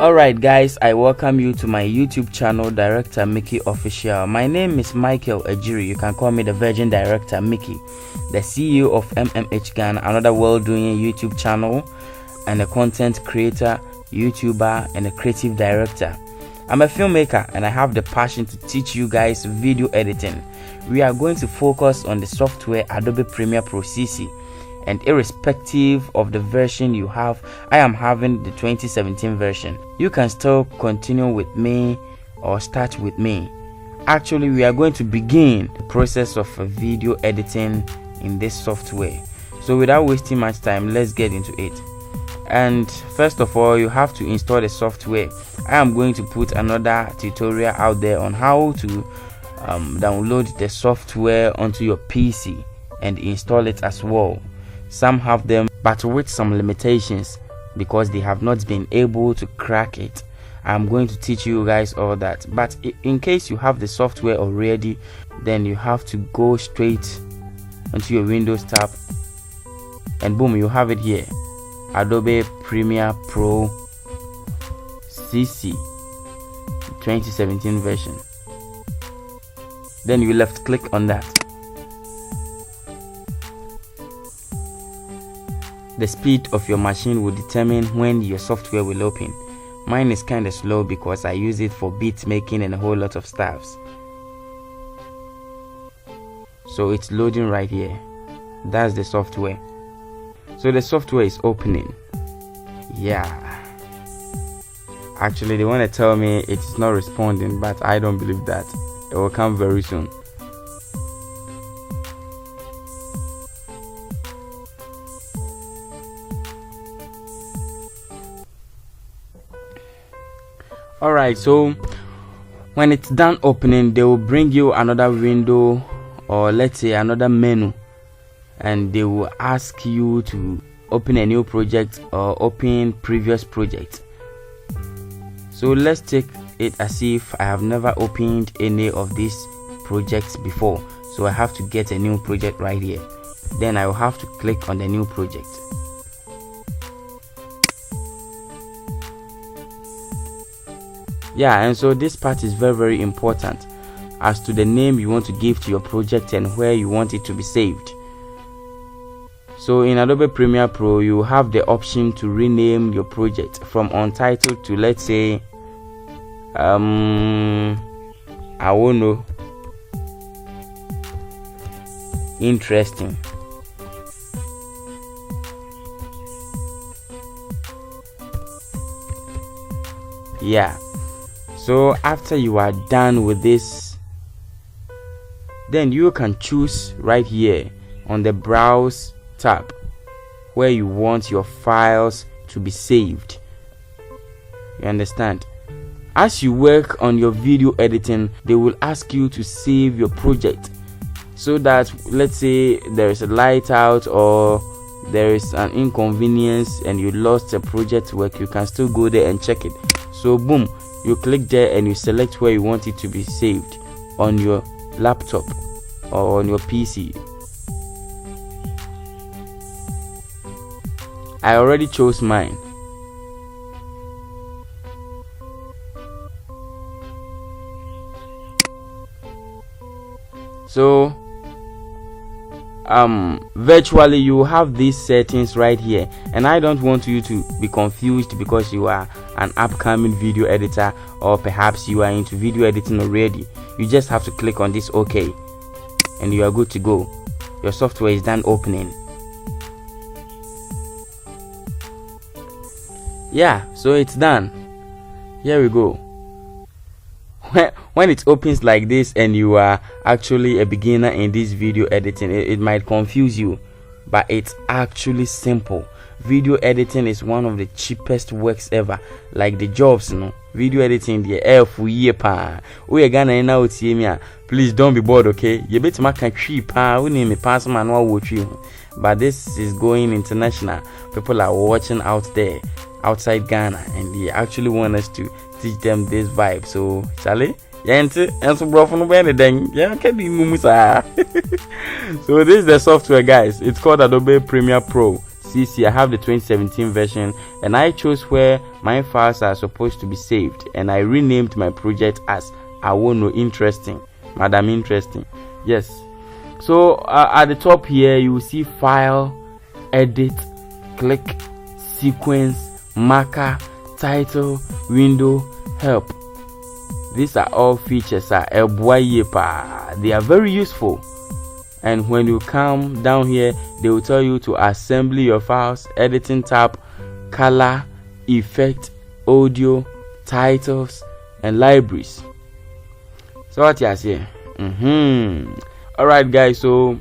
Alright guys, I welcome you to my YouTube channel, Director Mickey Official. My name is Michael Ejiri. You can call me the Virgin Director Mickey, the CEO of MMH Ghana, another well-doing YouTube channel, and a content creator, YouTuber, and a creative director. I'm a filmmaker and I have the passion to teach you guys video editing. We are going to focus on the software Adobe Premiere Pro CC. And irrespective of the version you have, I am having the 2017 version. You can still continue with me or start with me. Actually, we are going to begin the process of video editing in this software. So without wasting much time, let's get into it. And first of all, you have to install the software. I am going to put another tutorial out there on how to download the software onto your PC and install it as well. Some have them, but with some limitations because they have not been able to crack it. I'm going to teach you guys all that. But in case you have the software already, then you have to go straight onto your Windows tab and boom, you have it here. Adobe Premiere Pro CC 2017 version. Then you left click on that. The speed of your machine will determine when your software will open. Mine is kind of slow because I use it for beat making and a whole lot of stuffs. So it's loading right here. That's the software. So the software is opening. Yeah. Actually, they want to tell me it's not responding, but I don't believe that. It will come very soon. Alright, so when it's done opening, they will bring you another window, or let's say another menu, and they will ask you to open a new project or open previous project. So let's take it as if I have never opened any of these projects before. So I have to get a new project right here. Then I will have to click on the new project. Yeah, and so this part is very important as to the name you want to give to your project and where you want it to be saved. So in Adobe Premiere Pro, you have the option to rename your project from untitled to, let's say, I won't know, interesting. Yeah. So after you are done with this, then you can choose right here on the browse tab where you want your files to be saved. You understand? As you work on your video editing, they will ask you to save your project so that, let's say there is a light out or there is an inconvenience and you lost a project work, you can still go there and check it. So boom, you click there and you select where you want it to be saved on your laptop or on your PC. I already chose mine. So virtually you have these settings right here, and I don't want you to be confused because you are an upcoming video editor or perhaps you are into video editing already. You just have to click on this OK and you are good to go. Your software is done opening. Yeah, so it's done. Here we go. When it opens like this and you are actually a beginner in this video editing, it might confuse you, but it's actually simple. Video editing is one of the cheapest works ever. Like the jobs, you know, video editing the air for year pa. We are gonna now see me. Please don't be bored, okay? You better make a cheap pa. We need me pass man watch you. But this is going international. People are watching out there, outside Ghana, and they actually want us to teach them this vibe. So Charlie, yeah, so bro from the yeah, can be mumusa. So this is the software, guys. It's called Adobe Premiere Pro CC. I have the 2017 version, and I chose where my files are supposed to be saved, and I renamed my project as Awono Interesting, Madam Interesting. Yes. So at the top here, you will see File, Edit, Click, Sequence, Marker, Title, Window, Help. These are all features. They are very useful. And when you come down here, they will tell you to assemble your files, editing tab, color, effect, audio, titles, and libraries. So what you say? Alright guys, so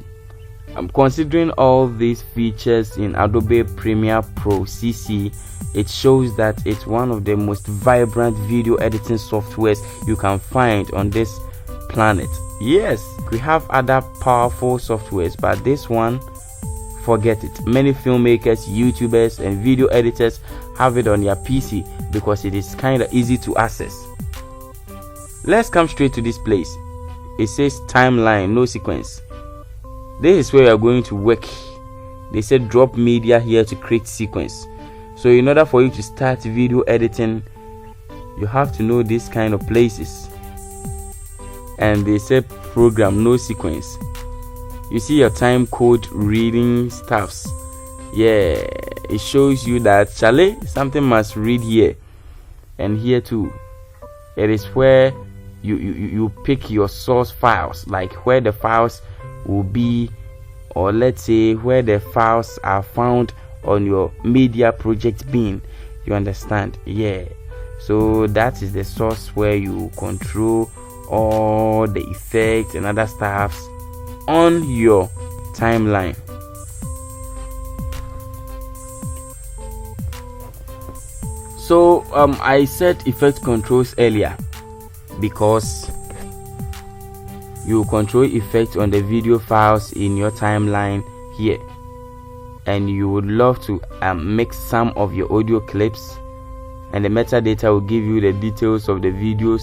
I'm considering all these features in Adobe Premiere Pro CC. It shows that it's one of the most vibrant video editing softwares you can find on this planet. Yes, we have other powerful softwares, but this one, forget it. Many filmmakers, YouTubers, and video editors have it on their PC because it is kind of easy to access. Let's come straight to this place. It says timeline, no sequence. This is where you're going to work. They said drop media here to create sequence. So in order for you to start video editing, you have to know these kind of places. And they said program, no sequence. You see your time code reading stuffs. Yeah, it shows you that Charlie, something must read here and here too. It is where you pick your source files, like where the files will be, or let's say where the files are found on your media project bin. You understand? Yeah. So that is the source where you control all the effects and other stuffs on your timeline. So I set effect controls earlier because you control effects on the video files in your timeline here, and you would love to mix some of your audio clips, and the metadata will give you the details of the videos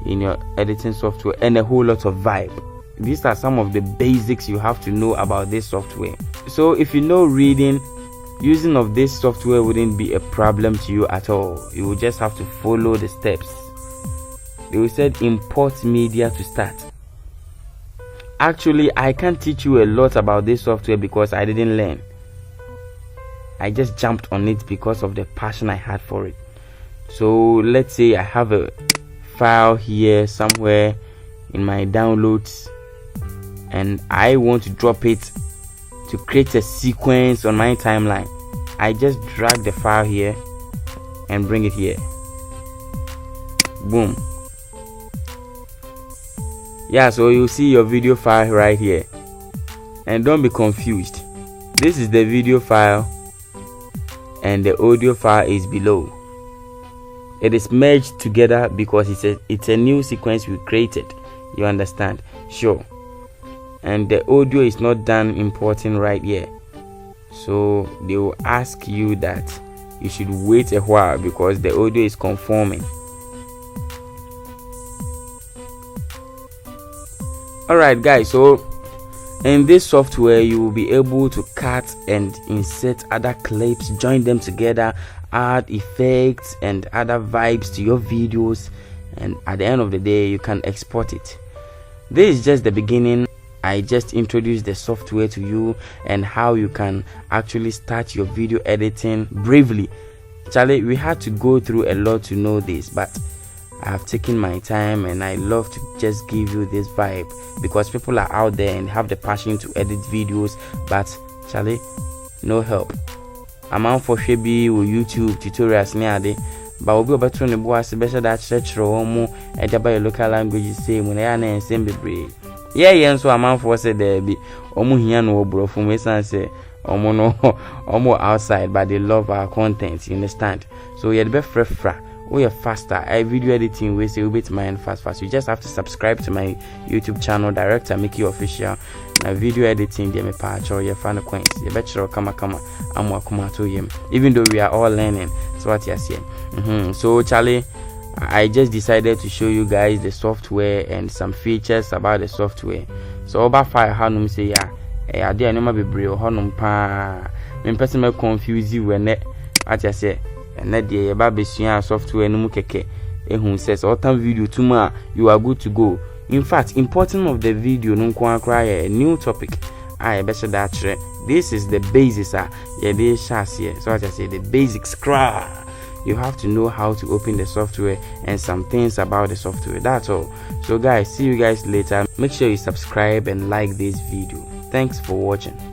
in your editing software and a whole lot of vibe. These are some of the basics you have to know about this software. So if you know reading, using of this software wouldn't be a problem to you at all. You will just have to follow the steps. They said import media to start. Actually, I can't teach you a lot about this software because I didn't learn. I just jumped on it because of the passion I had for it. So let's say I have a file here somewhere in my downloads and I want to drop it to create a sequence on my timeline. I just drag the file here and bring it here. Boom. Yeah, so you see your video file right here, and don't be confused. This is the video file and the audio file is below. It is merged together because it's a new sequence we created. You understand? Sure. And the audio is not done importing right here, so they will ask you that you should wait a while because the audio is conforming. Alright guys, so in this software you will be able to cut and insert other clips, join them together, add effects and other vibes to your videos, and at the end of the day you can export it. This is just the beginning. I just introduced the software to you and how you can actually start your video editing bravely. Charlie, we had to go through a lot to know this, but I have taken my time and I love to just give you this vibe because people are out there and have the passion to edit videos, but Charlie, no help. I'm out for Shebi or YouTube tutorials near day, but we'll be about to know special that church or more and your local language say when I am same be. Yeah, so I'm out for say there be omu here no bro from me say omo no omo outside, but they love our content, you understand? So you're the best fra. Oh, you're faster. I video editing we say a bit mine fast. You just have to subscribe to my YouTube channel, Director Mickey Official. Now video editing they me patch or your fan coins. You bet you come I'm welcome to him. Even though we are all learning. So what you're saying. So Charlie, I just decided to show you guys the software and some features about the software. So about fire hanum say yeah. I did no be brave honum pa. me person me confuse you when at you say and that the babesua software no mu keke ehun says all time video tuma you are good to go. In fact, important of the video no kwa cry a new topic. I better that this is the basis they chassis. So as I say the basics you have to know how to open the software and some things about the software. That's all. So guys, see you guys later. Make sure you subscribe and like this video. Thanks for watching.